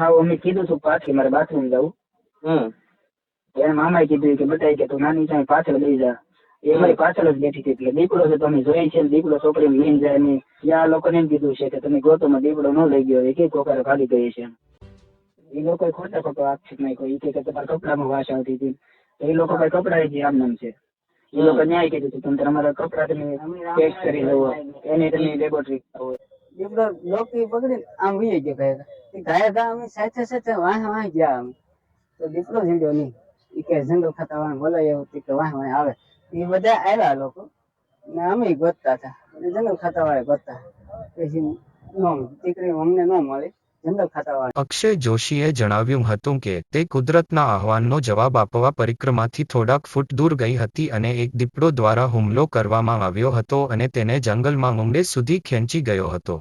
હાવ અમે કીધું તું પાછી મારે બાથરૂમ જવું. એને મામાએ કીધું કે બતાવી કે તું નાની સામે પાછળ લઈ જા. એમાં પાછળ જ બેઠી હતી. એટલે દીપડો છે તમે જોઈ છે, દીપડો છોકરીને લઈને જાય નહીં. ત્યાં લોકોને એમ કીધું છે કે તમે ગોતોમાં દીપડો ન લઈ ગયો, એ કઈ કોકારે ભાગી ગઈ છે. એ લોકો ખોટા ખોટો આક્ષેપ નાખ્યો. એ કે તમારા કપડામાં વાસ આવતી હતી. તો એ લોકો કઈ કપડા જે આમ નામ છે. એ લોકો ન્યાય કીધું હતું તમે તમારા કપડા તમે ટેસ્ટ કરી લો, એની તમે લેબોરેટરી કરો. દીપડો લોકી પકડીને આમ વી ગયો ગયા અમે સાથે સાથે વાહ ગયા અમે. તો દીપડો જીડ્યો નહીં. એ કે જંગલ ખાતા બોલાય એવું કે વાહ આવે. એ બધા આવ્યા લોકો ને અમે ગોતતા હતા. જંગલ ખાતા વાળા ગોતતા પછી દીકરી અમને ન મળી. અક્ષય જોશીએ જણાવ્યું હતું કે તે કુદરતના આહવાનનો જવાબ આપવા પરિક્રમાથી થોડાક ફૂટ દૂર ગઈ હતી અને એક દીપડો દ્વારા હુમલો કરવામાં આવ્યો હતો અને તેને જંગલમાં ઊંડે સુધી ખેંચી ગયો હતો.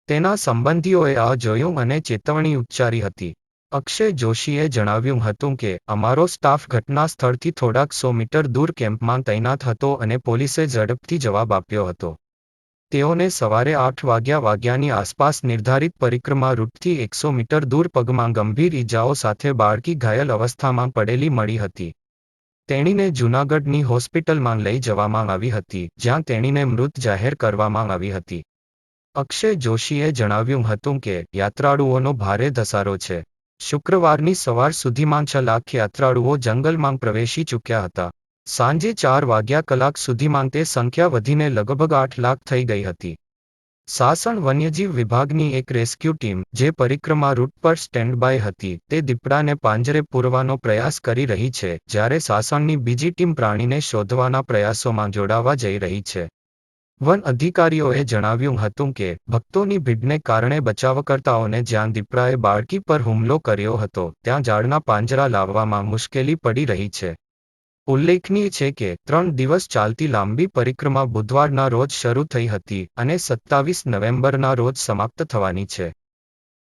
તેના સંબંધીઓએ આ જોયું અને ચેતવણી ઉચ્ચારી હતી. અક્ષય જોશીએ જણાવ્યું હતું કે અમારો સ્ટાફ ઘટના સ્થળથી થોડાક 100 મીટર દૂર કેમ્પમાં તૈનાત હતો અને પોલીસે ઝડપથી જવાબ આપ્યો હતો. તેઓને સવારે 8 વાગ્યાની આસપાસ નિર્ધારિત પરિક્રમા રૂટથી 100 મીટર દૂર પગમાં ગંભીર ઈજાઓ સાથે બાળકી ઘાયલ અવસ્થામાં પડેલી મળી હતી. તેણીને જૂનાગઢની હોસ્પિટલમાં લઈ જવામાં આવી હતી, જ્યાં તેણીને મૃત જાહેર કરવામાં આવી હતી. અક્ષય જોશીએ જણાવ્યું હતું કે યાત્રાળુઓનો ભારે ધસારો છે. શુક્રવારની સવાર સુધીમાં 6 લાખ યાત્રાળુઓ જંગલમાં પ્રવેશી ચૂક્યા હતા. સાંજે 4 વાગ્યા સુધીમાં તે સંખ્યા વધીને લગભગ 8 લાખ થઈ ગઈ હતી. સાસણ વન્યજીવ વિભાગની એક રેસ્ક્યુ ટીમ, જે પરિક્રમા રૂટ પર સ્ટેન્ડ બાય હતી, તે દીપડાને પાંજરે પૂરવાનો પ્રયાસ કરી રહી છે, જ્યારે સાસણની બીજી ટીમ પ્રાણીને શોધવાના પ્રયાસોમાં જોડાવા જઈ રહી છે. વન અધિકારીઓએ જણાવ્યું હતું કે ભક્તોની ભીડને કારણે બચાવકર્તાઓને જ્યાં દીપડાએ બાળકી પર હુમલો કર્યો હતો ત્યાં ઝાડના પાંજરા લાવવામાં મુશ્કેલી પડી રહી છે. ઉલ્લેખનીય છે કે 3 દિવસ ચાલતી લાંબી પરિક્રમા બુધવારના રોજ શરૂ થઈ હતી અને 27 નવેમ્બરના રોજ સમાપ્ત થવાની છે.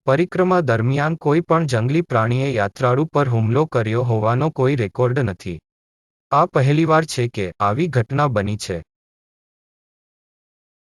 પરિક્રમા દરમિયાન કોઈ પણ જંગલી પ્રાણીએ યાત્રાળુ પર હુમલો કર્યો હોવાનો કોઈ રેકોર્ડ નથી. આ પહેલીવાર છે કે આવી ઘટના બની છે.